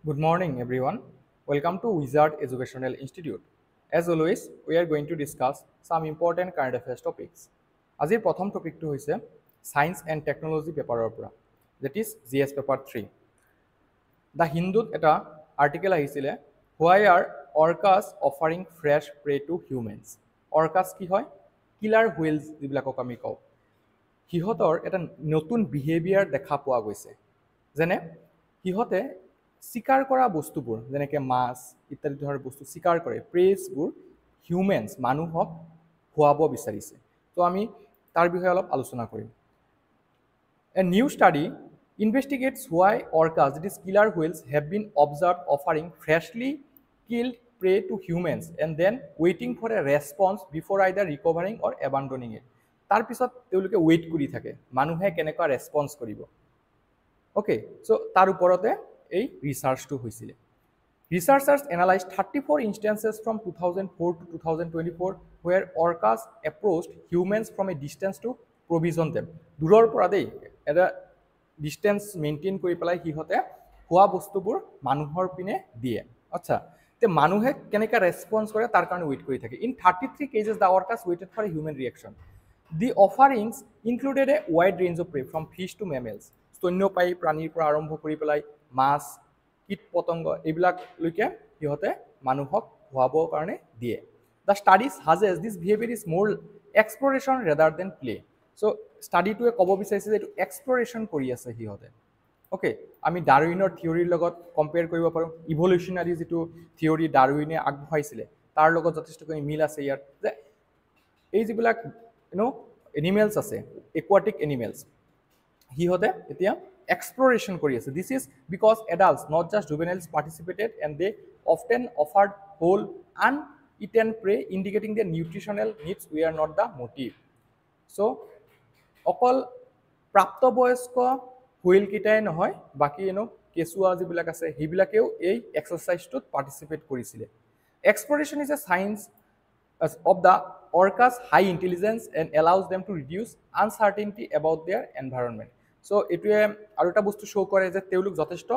Good morning, everyone. Welcome to Wizard Educational Institute. As always, we are going to discuss some important current affairs topics. আজিৰ প্ৰথম টপিকটো হৈছে science and technology পেপাৰৰ পৰা, that is GS paper 3. The হিন্দুত এটা article আহিছিলে, why are orcas offering fresh prey to humans? Orcas কি হয়? কিলাৰ হুইলছ যিবিলাকক আমি কওঁ, সিহঁতৰ এটা নতুন বিহেভিয়াৰ দেখা পোৱা গৈছে। যেনে সিহঁতে চিকাৰ কৰা বস্তুবোৰ যেনেকৈ মাছ ইত্যাদি ধৰণৰ বস্তু চিকাৰ কৰে, প্ৰেজবোৰ হিউমেন্স মানুহক খুৱাব বিচাৰিছে। তো আমি তাৰ বিষয়ে অলপ আলোচনা কৰিম। A new study investigates why orcas, that is killer whales, have been observed offering freshly killed prey to humans and then waiting for a response before either recovering or abandoning it. তাৰ পিছত তেওঁলোকে weight কৰি থাকে মানুহে কেনেকুৱা response কৰিব। Okay, so তাৰ ওপৰতে এই ৰিসাৰ্চটো হৈছিলে। Researchers analyzed 34 instances from 2004 to 2024 where orcas approached humans from a distance to provision them. দূৰৰ পৰা দেই এটা ডিষ্টেন্স মেইনটেইন কৰি পেলাই সিহঁতে খোৱা বস্তুবোৰ মানুহৰ পিনে দিয়ে। আচ্ছা, তে মানুহে কেনেকৈ ৰেছপন্স কৰে তাৰ কাৰণে ৱেইট কৰি থাকে। In 33 cases the orcas waited for a human reaction. The offerings included a wide range of prey from fish to mammals. স্তন্যপায়ী প্ৰাণীৰ পৰা আৰম্ভ কৰি পেলাই মাছ, কীট পতংগ এইবিলাকলৈকে সিহঁতে মানুহক খুৱাবৰ কাৰণে দিয়ে। The study suggest this behaviour is more exploration rather than play. So' ষ্টাডিটোৱে ক'ব বিচাৰিছে যে এইটো এক্সপ্লৰেশ্যন কৰি আছে সিহঁতে। অ'কে, আমি ডাৰউইনৰ থিয়ৰীৰ লগত কম্পেয়াৰ কৰিব পাৰোঁ। ইভলিউশ্যনাৰী যিটো থিয়ৰী ডাৰউইনে আগবঢ়াইছিলে তাৰ লগত যথেষ্টখিনি মিল আছে ইয়াত, যে এই যিবিলাক এনিমেলছ আছে, একুৱাটিক এনিমেলছ, সিহঁতে এতিয়া এক্সপ্লৰেশ্যন কৰি আছে। This is because adults not just juveniles participated and they often offered whole uneaten prey indicating the nutritional needs we are not the motive. So' অকল প্ৰাপ্তবয়স্ক হুইলকেইটাই নহয়, বাকী কেঁচুৱা যিবিলাক আছে সেইবিলাকেও এই এক্সাৰচাইজটোত পাৰ্টিচিপেট কৰিছিলে। Exploration is a science of the orcas' high intelligence and allows them to reduce uncertainty about their environment. So এইটোৱে আৰু এটা বস্তু শ্ব' কৰে যে তেওঁলোক যথেষ্ট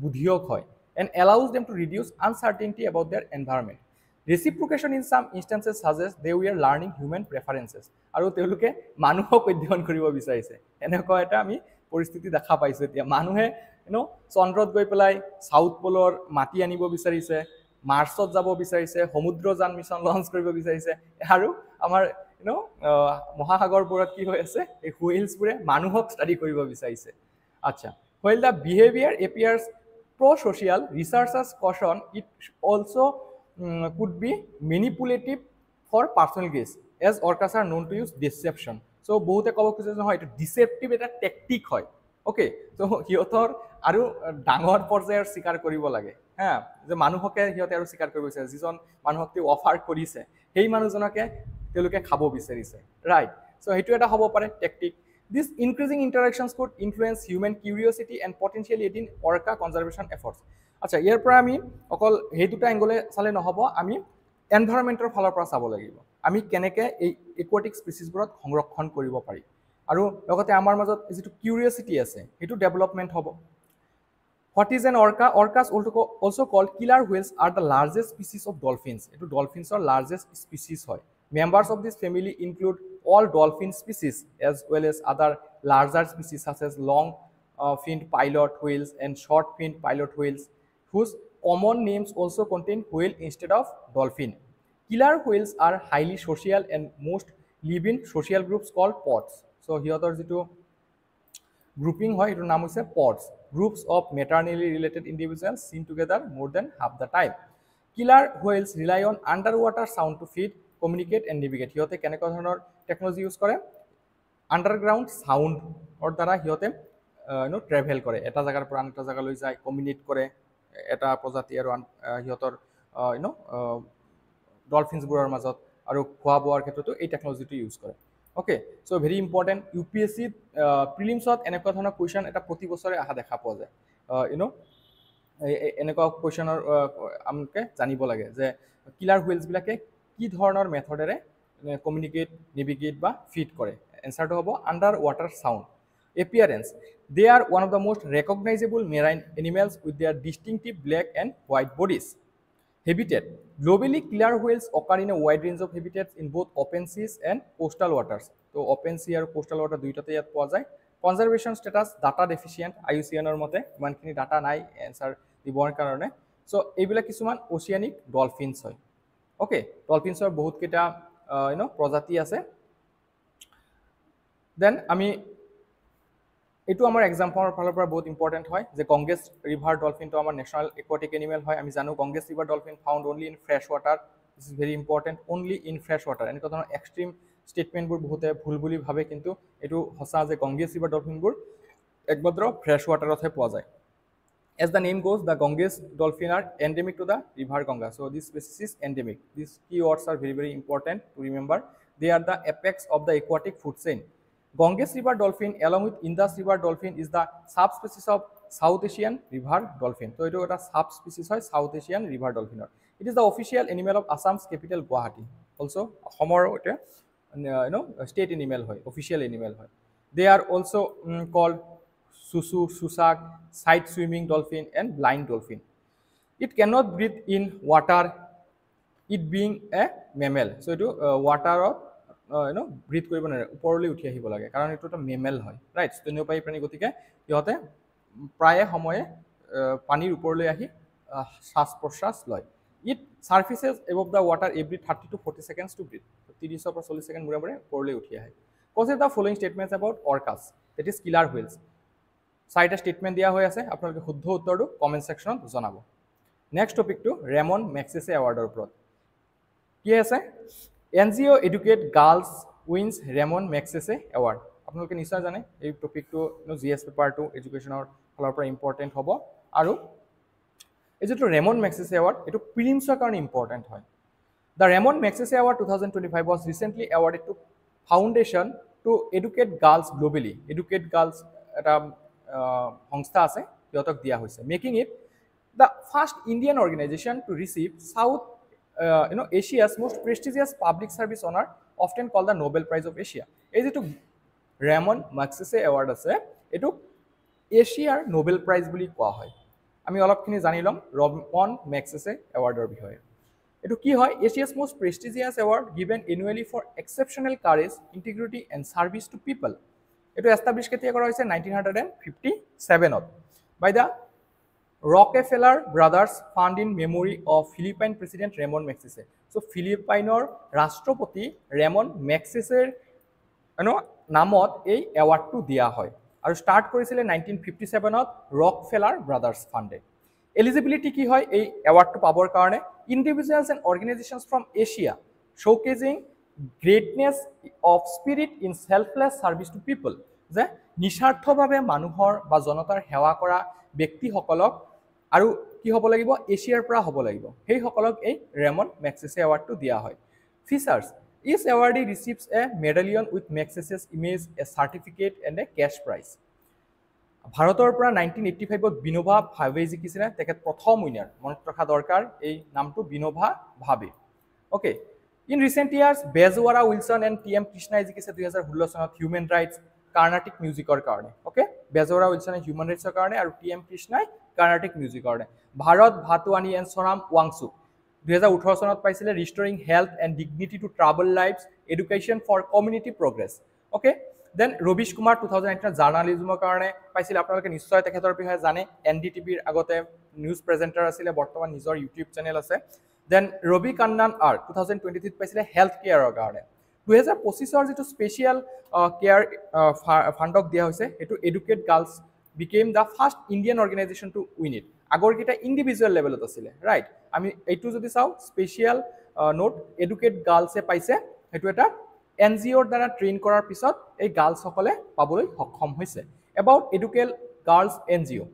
বুদ্ধিয়ক হয় and allows them to reduce uncertainty about their environment. Reciprocation in some instances suggests they were learning human preferences. আৰু তেওঁলোকে মানুহক অধ্যয়ন কৰিব বিচাৰিছে। এনেকুৱা এটা আমি পৰিস্থিতি দেখা পাইছোঁ এতিয়া। মানুহে চন্দ্ৰত গৈ পেলাই চাউথ পলৰ মাটি আনিব বিচাৰিছে, মাৰ্চত যাব বিচাৰিছে, সমুদ্ৰযান মিছন লঞ্চ কৰিব বিচাৰিছে, আৰু আমাৰ মহাসাগৰবোৰত কি হৈ আছে, এই হুইলছবোৰে মানুহক ষ্টাডি কৰিব বিচাৰিছে। আচ্ছা, while the behavior appears pro-social, researchers caution it also could be manipulative for personal gain, as orcas are known to use deception. So বহুতে ক'ব খুজিছে নহয় এইটো ডিচেপটিভ এটা টেকটিক হয়। অ'কে, ত' সিহঁতৰ আৰু ডাঙৰ পৰ্যায়ৰ স্বীকাৰ কৰিব লাগে, হা, যে মানুহকে সিহঁতে আৰু স্বীকাৰ কৰিব বিচাৰে, যিজন মানুহক তেওঁ অফাৰ কৰিছে সেই মানুহজনকে তেওঁলোকে খাব বিচাৰিছে, ৰাইট। চ' সেইটো এটা হ'ব পাৰে tactic. This increasing interactions could influence human curiosity and potentially aid in orca conservation efforts. আচ্ছা, ইয়াৰ পৰা আমি অকল সেই দুটা এংগলে চালে নহ'ব, আমি এনভাইৰনমেণ্টৰ ফালৰ পৰা চাব লাগিব, আমি কেনেকৈ এই একুৱাটিক স্পিচিছবোৰত সংৰক্ষণ কৰিব পাৰি, আৰু লগতে আমাৰ মাজত যিটো কিউৰিয়চিটি আছে সেইটো ডেভেলপমেণ্ট হ'ব। What is an orca? Orcas, also called killer whales, are the largest species of dolphins. It is dolphins are largest species. Members of this family include all dolphin species as well as other larger species such as long-finned pilot whales and short-finned pilot whales, whose common names also contain whale instead of dolphin. Killer whales are highly social and most live in social groups called pods. So here there is grouping hoy, etur naam hoise pods, groups of maternally related individuals seen together more than half the time. Killer whales rely on underwater sound to feed, communicate and navigate. Hiyote kenekwa dhoroner technology use kore, underground sound or দ্বাৰা হিহঁতে travel কৰে, এটা জাগাৰ পৰা আন এটা জাগালৈ যায়, কমিউনিকেট কৰে এটা প্ৰজাতি আৰু হিহঁতৰ ডলফিনছবোৰৰ মাজত, আৰু খোৱা বোৱাৰ ক্ষেত্ৰতো এই টেকনলজিটো ইউজ কৰে। Okay, so' very important, U P S চিত প্ৰিলিমছত এনেকুৱা ধৰণৰ কুৱেশ্যন এটা প্ৰতি বছৰে অহা দেখা পোৱা যায়। এনেকুৱা কুৱেশ্যনৰ আমালোকে জানিব লাগে যে কিলাৰ হুইলছবিলাকে কি ধৰণৰ মেথডেৰে কমিউনিকেট, নেভিগেট বা ফিড কৰে। এনচাৰটো হ'ব under water sound. appearance. They are one of the most recognizable marine animals with their distinctive black and white bodies. Habitat. Globally, killer whales occur in a wide range of habitats in both open seas and coastal waters. So, open sea and coastal water দুইটাতে ইয়াত পোৱা যায়. Conservation status data deficient IUCN ৰ মতে ইমানখিনি data নাই answer দিবৰ কাৰণে. So, এইবিলাক কিছুমান oceanic dolphins হয়. Okay, dolphins ৰ বহুত কেইটা প্ৰজাতি আছে. Then আমি এইটো আমাৰ এক্সাম্পলৰ ফালৰ পৰা বহুত ইম্পৰ্টেণ্ট হয় যে গংগেছ ৰিভাৰ ডলফিনটো আমাৰ নেশ্যনেল একুৱাটিক এনিমেল হয় আমি জানো Ganges river dolphin found only in fresh water this is very important only in fresh water এনেকুৱা ধৰণৰ এক্সট্ৰিম ষ্টেটমেণ্টবোৰ বহুতে ভুল বুলি ভাবে কিন্তু এইটো সঁচা যে গংগেছ ৰিভাৰ ডলফিনবোৰ একমাত্ৰ ফ্ৰেছ ৱাটাৰতহে পোৱা যায় as the name goes the Ganges dolphin are endemic to the river Ganga so this species is endemic these keywords are very important to remember they are the apex of the aquatic food chain Ganges river dolphin along with Indus river dolphin is the subspecies of South Asian river dolphin. So, it is a subspecies of South Asian river dolphin. It is the official animal of Assam's capital Guwahati. Also, Homor, state animal, official animal. They are also called Susu, Susak, side swimming dolphin, and blind dolphin. It cannot breathe in water, it being a mammal. So, it is water of breath কৰিব নোৱাৰে ওপৰলৈ উঠি আহিব লাগে কাৰণ এইটো এটা mammal হয় ৰাইট স্তন্যপায়ী প্ৰাণী গতিকে ইহঁতে প্ৰায়ে সময়ে পানীৰ ওপৰলৈ আহি শ্বাস প্ৰশ্বাস লয় it surfaces above the water every 30 to 40 seconds to breathe 30 পৰা 40 সেকেন্ড মূৰে মূৰে ওপৰলৈ উঠি আহে consider the following statements about orcas that is killer whales চাৰিটা ষ্টেটমেণ্ট দিয়া হৈ আছে আপোনালোকে শুদ্ধ উত্তৰটো কমেণ্ট ছেকশ্যনত জনাব নেক্সট টপিকটো ৰেমন মেগছেছে এৱাৰ্ডৰ ওপৰত কি আছে NGO Educate Girls wins Ramon Magsaysay Award. আপোনালোকে নিশ্চয় জানে এই টপিকটো জিএছ পেপাৰটো এডুকেশ্যনৰ ফালৰ পৰা ইম্পৰ্টেণ্ট হ'ব আৰু এই যিটো ৰেমন মেগছেছে এৱাৰ্ড এইটো প্ৰিলিমছৰ কাৰণে ইম্পৰ্টেণ্ট হয় the Ramon Magsaysay award 2025 was recently awarded to Foundation to Educate Girls Globally. Educate Girls এটা সংস্থা আছে সিহঁতক দিয়া হৈছে making it the first Indian organisation to receive south Asia's most prestigious public service honor, often called the Nobel Prize of Asia. Is it to Ramon Magsaysay Award? It to Asia's Nobel Prize বুলি কোৱা হয় আমি অলপখিনি জানি লম Ramon Magsaysay Award ৰ বিষয়ে এটো কি হয় Asia's most prestigious award given annually for exceptional courage, integrity and service to people. এটো এস্টাবলিশ কেতিয়া কৰা হৈছে 1957 by the Rockefeller Brothers Fund in memory of Philippine President Ramon Magsaysay. So, Philippiner ৰাষ্ট্ৰপতি Ramon Magsaysay নামত এই এৱাৰ্ডটো দিয়া হয় আৰু ষ্টাৰ্ট কৰিছিলে 1957ত Rockefeller Brothers Fund. এলিজিবিলিটি কি হয় এই এৱাৰ্ডটো পাবৰ কাৰণে individuals and organizations from Asia showcasing greatness of spirit in selfless service to people. যে নিস্বাৰ্থভাৱে মানুহৰ বা জনতাৰ সেৱা কৰা ব্যক্তিসকলক আৰু কি হ'ব লাগিব এছিয়াৰ পৰা হ'ব লাগিব সেই সকলক এই ৰেমন মেগছেছে এৱাৰ্ডটো দিয়া হয় features each awardee receives a medallion with Magsaysay's image a certificate and a cash prize ভাৰতৰ পৰা 1985ত বিনোভা ভাৱে জিকিছিলে তেখেত প্ৰথম উইনাৰ মনত ৰখা দৰকাৰ এই নামটো বিনোভা Bhave okay in recent years Bezwada Wilson and T M কৃষ্ণাই জিকিছে 2016 চনত হিউমেন ৰাইটছ কাৰ্ণাটিক মিউজিকৰ কাৰণে ওকে বেজৱাৰা উইলছনে হিউমেন ৰাইটছৰ কাৰণে আৰু টি এম কৃষ্ণাই কাৰ্ণাটিক মিউজিকৰ কাৰণে ভাৰত ভাটৱানী এণ্ড সোনাম ৱাংচুক 2018 চনত পাইছিলে restoring health and dignity to trouble lives education for community progress okay then Ravish Kumar 2019 জাৰ্নালিজমৰ কাৰণে পাইছিলে আপোনালোকে নিশ্চয় তেখেতৰ বিষয়ে জানে এনডিটিভিৰ আগতে নিউজ প্ৰেজেণ্টাৰ আছিলে বৰ্তমান নিজৰ ইউটিউব চেনেল আছে দেন ৰবি কান্নান আৰ 2023 পাইছিলে হেল্থ কেয়াৰৰ কাৰণে 2025 যিটো স্পেচিয়েল কেয়াৰ ফাণ্ডক দিয়া হৈছে এটো educate girls became the first Indian organization to win it. আগৰ কিটা ইন্ডিভিজুৱেল লেভেলত আছিল ৰাইট আমি এইটো যদি চাও স্পেশাল নোট এডুকেট গাৰ্লছে পাইছে এটো এটা এনজিঅ'ৰ দ্বাৰা ট্ৰেইন কৰাৰ পিছত এই গাৰ্লছ সকলে পাবলৈ সক্ষম হৈছে about educate girls NGO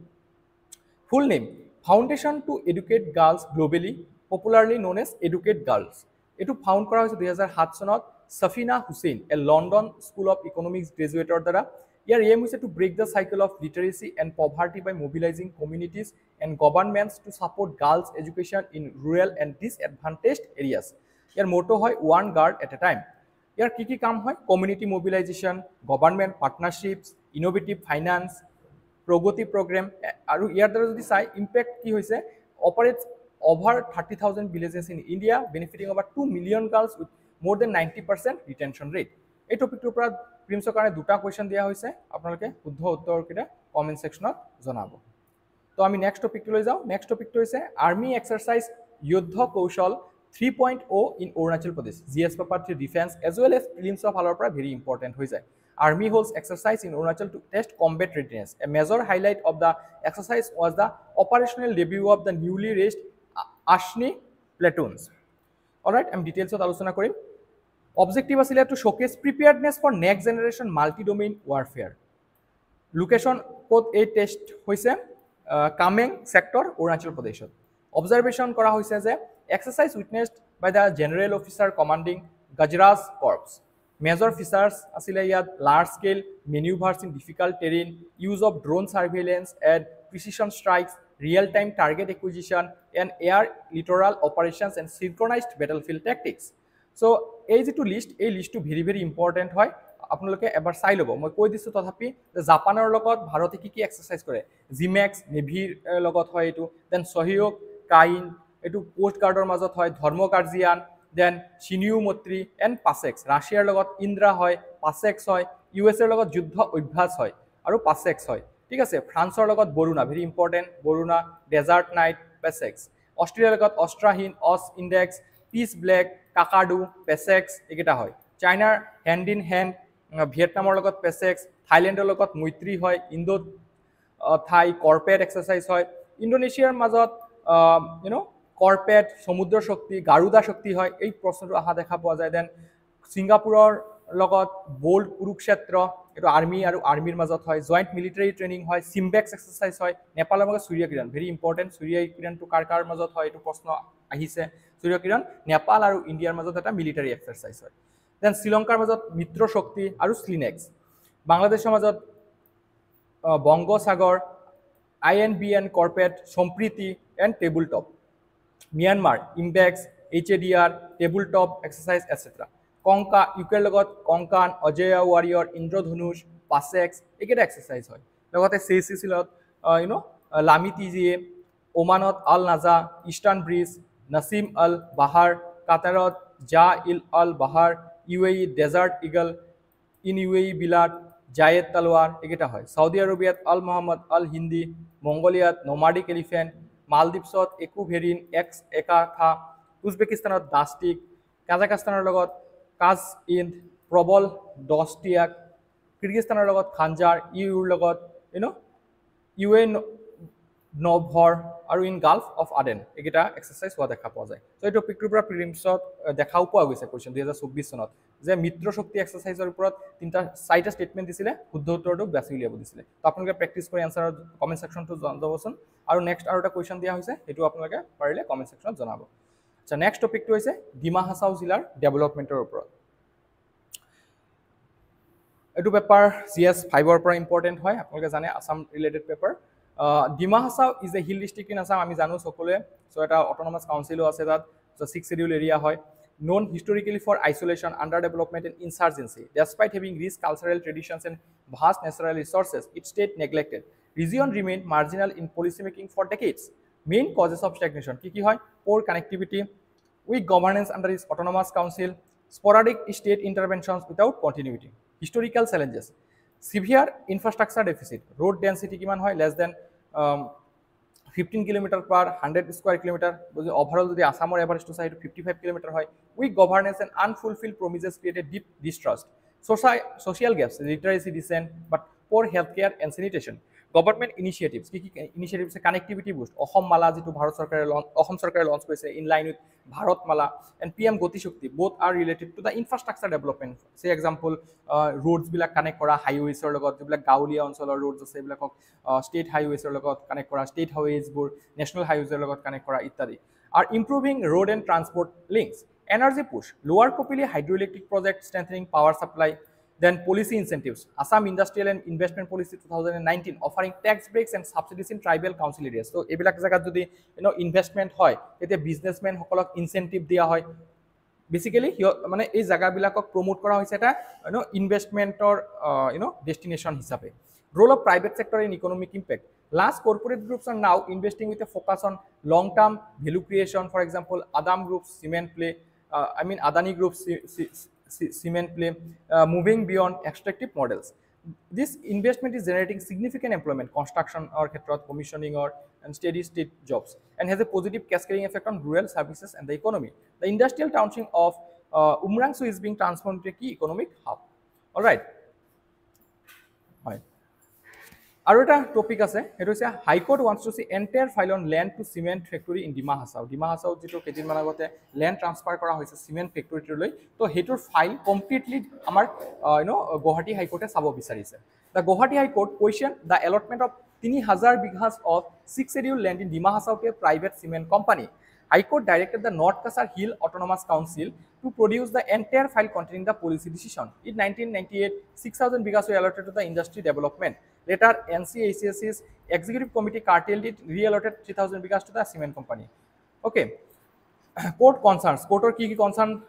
full name Foundation to Educate Girls Globally popularly known as Educate Girls এটো ফাউণ্ড কৰা হৈছে 2007 চনত সফিনা হুসেইন এ লন্ডন স্কুল অফ ইকোনমিক্স গ্ৰেজুৱেটৰ দ্বাৰা Your aim is to break the cycle of literacy and poverty by mobilizing communities and governments to support girls' education in rural and disadvantaged areas. Your motto is one girl at a time. Your kiki kam hoy community mobilization, government partnerships, innovative finance, প্ৰগতি programme, আৰু ইয়াৰ দ্বাৰা যদি চাই impact কি হৈছে, operates over 30,000 villages in India, benefiting over 2 million girls with more than 90% retention rate. এই টপিকটোৰ পৰা প্ৰিলিমছৰ কাৰণে দুটা কুৱেশ্যন দিয়া হৈছে, আপোনালোকে শুদ্ধ উত্তৰকেইটা কমেণ্ট ছেকশ্যনত জনাব। তো আমি নেক্সট টপিকটোলৈ যাওঁ। নেক্সট টপিকটো হৈছে army exercise Yudh Kaushal 3.0 in Arunachal Pradesh. GS paper 3 defence as well as প্ৰিলিমছৰ ফালৰ পৰা ভেৰি ইম্পৰ্টেণ্ট হৈ যায়। Army holds exercise in Arunachal to test combat readiness. A major highlight of the exercise was the operational debut of the newly raised Ashni platoons. Alright, I'm details of আলোচনা কৰিম। Objective আছিলে to showcase preparedness for next generation multi-domain warfare. Location ক'ত এই test হৈছে, Kameng sector Arunachal প্ৰদেশত। Observation কৰা হৈছে যে exercise witnessed by the general officer commanding Gajras Corps. Major features asile yat large scale maneuvers in difficult terrain, use of drone surveillance and precision strikes, real time target acquisition and air littoral operations and synchronized battlefield tactics. So এই যেটো list, এই লিষ্টটো very important হয়, আপোনালোকে এবাৰ চাই ল'ব। মই কৈ দিছোঁ তথাপি যে জাপানৰ লগত ভাৰতে কি এক্সাৰচাইজ কৰে, জিমেক্স নেভিৰ লগত হয় এইটো, দেন সহযোগ কাইন, এইটো কোষ্ট গাৰ্ডৰ মাজত হয়, ধৰ্ম গাৰ্জিয়ান, দেন চিনিউ মত্ৰী এণ্ড পাছেক্স, ৰাছিয়াৰ লগত ইন্দ্ৰা হয়, পাছেক্স হয়, ইউএছএৰ লগত যুদ্ধ অভ্যাস হয় আৰু পাছেক্স হয়, ঠিক আছে। ফ্ৰান্সৰ লগত Varuna, very important, Varuna, desert knight, PASSEX. অষ্ট্ৰেলিয়াৰ লগত Austrahind, AUSINDEX, pitch black, Kakadu, PASSEX, এইকেইটা হয়। চাইনাৰ হেণ্ড ইন হেণ্ড, ভিয়েটনামৰ লগত পেছেক্স, থাইলেণ্ডৰ লগত মৈত্ৰী হয়, ইণ্ডো থাই কৰ্পেট এক্সাৰচাইজ হয়, ইণ্ডোনেছিয়াৰ মাজত কৰ্পেট, সমুদ্ৰ শক্তি, গাৰুদা শক্তি হয়, এই প্ৰশ্নটো অহা দেখা পোৱা যায়। দেন ছিংগাপুৰৰ লগত বোল্ড কুৰুক্ষেত্ৰ, এইটো আৰ্মি আৰু আৰ্মিৰ মাজত হয়, জইণ্ট মিলিটাৰী ট্ৰেইনিং হয়, চিম্বেক্স এক্সাৰচাইজ হয়, নেপালৰ মাজত সূৰ্য কিৰণ, ভেৰি ইম্পৰ্টেণ্ট, সূৰ্য কিৰণটো কাৰ মাজত হয়, এইটো প্ৰশ্ন আহিছে। সূৰ্য কিৰণ নেপাল আৰু ইণ্ডিয়াৰ মাজত এটা মিলিটাৰী এক্সাৰচাইজ হয়। দেন শ্ৰীলংকাৰ মাজত মিত্ৰ শক্তি আৰু স্লিনেক্স, বাংলাদেশৰ মাজত Bongosagar, INBN CORPAT, Sampriti and table top, Myanmar IMBEX, HADR, table top exercise etcetera. কংকা, ইউকেৰ লগত কংকান, অজয়া ৱাৰিয়ৰ, ইন্দ্ৰধনুষ, পাছেক্স, এইকেইটা এক্সাৰচাইজ হয়। লগতে CCCলত লামি TGA, ওমানত Al Najah, eastern bridge, Naseem Al Bahr, কাটাৰত Zair Al Bahr, UAE desert eagle, in UAE বিলাট, জায়েদ তালৱাৰ, এইকেইটা হয়। চাউদি আৰবিয়াত আল মহম্মদ আল হিন্দী, মংগোলিয়াত নোমাডিক এলিফেণ্ট, মালদ্বীপছত একুভেৰিন এক্স একাথা, উজবেকিস্তানত দাষ্টিক, কাজাখাস্তানৰ লগত কাজ ইন, প্ৰবল দষ্টিয়াক, কিৰ্গিস্তানৰ লগত খাঞ্জাৰ, ইউৰ লগত UA নভৰ আৰু ইন গাল্ফ অফ আডেন, এইকেইটা এক্সাৰচাইজ হোৱা দেখা পোৱা যায়। ত' এই টপিকটোৰ পৰা প্ৰিলিমছত দেখাও পোৱা গৈছে কুৱেশ্যন 2024 চনত, যে মিত্ৰ শক্তি এক্সাৰচাইজৰ ওপৰত চাৰিটা ষ্টেটমেণ্ট দিছিলে, শুদ্ধ উত্তৰটো বাছি উলিয়াব দিছিলে। তো আপোনালোকে প্ৰেক্টিছ কৰি এনচাৰৰ কমেণ্ট ছেকশ্যনটো জনাবচোন। আৰু নেক্সট আৰু এটা কুৱেশ্যন দিয়া হৈছে, সেইটো আপোনালোকে পাৰিলে কমেণ্ট ছেকশ্যনত জনাব। আচ্ছা, নেক্সট টপিকটো হৈছে ডিমা হাছাও জিলাৰ ডেভেলপমেণ্টৰ ওপৰত। এইটো পেপাৰ GS 5ৰ পৰা ইম্পৰ্টেণ্ট হয়, আপোনালোকে জানে, Assam related paper. Dima Hasao is a hill district in Assam, আমি জানো সকলোৱে। চ' এটা অট'নমাছ কাউন্সিলো আছে তাত, চ' 6th schedule এৰিয়া হয়। Known historically for isolation, underdevelopment and insurgency. Despite having rich cultural traditions and vast natural resources, its state neglected. Region remained marginal in policymaking for decades. Main causes of stagnation কি হয়? Poor connectivity, weak governance under its autonomous council, sporadic state interventions without continuity. Historical challenges, severe infrastructure deficit, road density কিমান হয়? Less than 15 kilometre per 100 square kilometre, overall যদি আসামৰ এভারেজটো চাই 55 kilometre হয়। Weak governance and unfulfilled promises created deep distrust, social gaps, literacy decent but poor health care and sanitation. Government initiatives, কি initiatives? Connectivity boost, Asom Mala যিটো অসম চৰকাৰে launch কৰিছে, in line with Bharat Mala and PM Gati Shakti, both are related to the infrastructure development. Say example ৰোডছবিলাক connect কৰা, হাইৱেজৰ লগত, যিবিলাক গাঁৱলীয়া অঞ্চলৰ ৰোডছ আছে এইবিলাকক ষ্টেট হাইৱেজৰ লগত কানেক্ট কৰা, ষ্টেট হাইৱেজবোৰ নেশ্যনেল হাইৱেজৰ লগত কানেক্ট কৰা ইত্যাদি। আৰু improving road and transport links, energy push, lower Kopili hydroelectric project strengthening power supply. Then policy incentives, Assam Industrial and Investment Policy 2019 offering tax breaks and subsidies in tribal council areas. So এইবিলাক জায়গাত যদি investment হয়, তেতিয়া businessmen সকলক incentive দিয়া হয়, basically মানে এই জায়গাবিলাকক প্রমোট করা হয়েছে এটা ইনভেস্টমেন্টর ডেস্টিনেশন হিসাবে role of private sector in economic impact large corporate groups are now investing with a focus on long term value creation for example Adam Group cement play Adani Group cement play moving beyond extractive models this investment is generating significant employment construction or commissioning or and steady state jobs and has a positive cascading effect on rural services and the economy the industrial township of Umrangso is being transformed into a key economic hub all right হয় আৰু এটা topic আছে সেইটো হৈছে high court wants to see entire file on land to cement factory in Dima Hasao যিটো কেইদিনমান আগতে land transfer কৰা হৈছে চিমেণ্ট ফেক্টৰীটোলৈ তো সেইটোৰ ফাইল কমপ্লিটলি আমাৰ গুৱাহাটী হাইকোৰ্টে চাব বিচাৰিছে the Guwahati high court question the allotment of 3000 bighas of 6 scheduled land in Dima Hasao to a private cement company. High Court directed the North Kasar Hill Autonomous Council to produce the entire file containing the policy decision. In 1998, 6,000 bighas were allotted to the industry development. Later, NCACS's executive committee curtailed it, re-allotted 3,000 bighas to the cement company. Okay. Court concerns. Court or key concern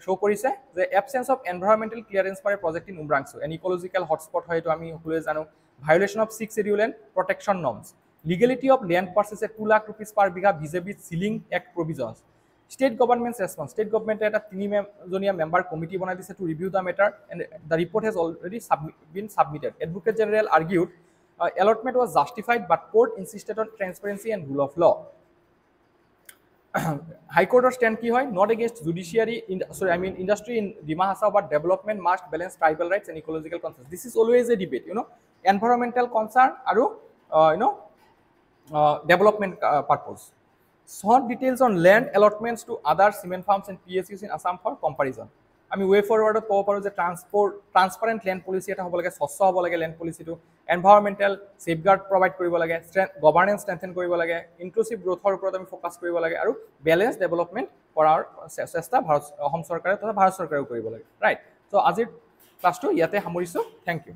show korise the absence of environmental clearance for a project in Umrangso, an ecological hotspot hoy to ami hole jano violation of 6th schedule and protection norms. Legality of land purchase at 2 lakh rupees per bigha vis-a-vis Ceiling Act provisions. State government's response. State government at a 3 member committee banai dise to review the matter and the report has already been submitted. Advocate General argued allotment was justified but court insisted on transparency and rule of law. High Court or stand ki hoy not against judiciary industry in Dima Hasao but development must balance tribal rights and ecological concerns. This is always a debate, environmental concern aru development purpose. Short details on land allotments to other cement farms and PSUs in Assam for comparison. আমি way forward ক'ব পাৰোঁ যে transparent land policy এটা হ'ব লাগে স্বচ্ছ হ'ব লাগে লেণ্ড পলিচিটো এনভাইৰমেণ্টেল ছেফগাৰ্ড প্ৰভাইড কৰিব লাগে গভাৰ্নেন্স ষ্ট্ৰেংথেন কৰিব লাগে ইনক্লুচিভ গ্ৰোথৰ ওপৰত আমি ফ'কাছ কৰিব লাগে আৰু বেলেঞ্চ ডেভেলপমেণ্ট কৰাৰ চেষ্টা অসম চৰকাৰে তথা ভাৰত চৰকাৰেও কৰিব লাগে ৰাইট চ' আজিৰ ক্লাছটো ইয়াতে সামৰিছোঁ থেংক ইউ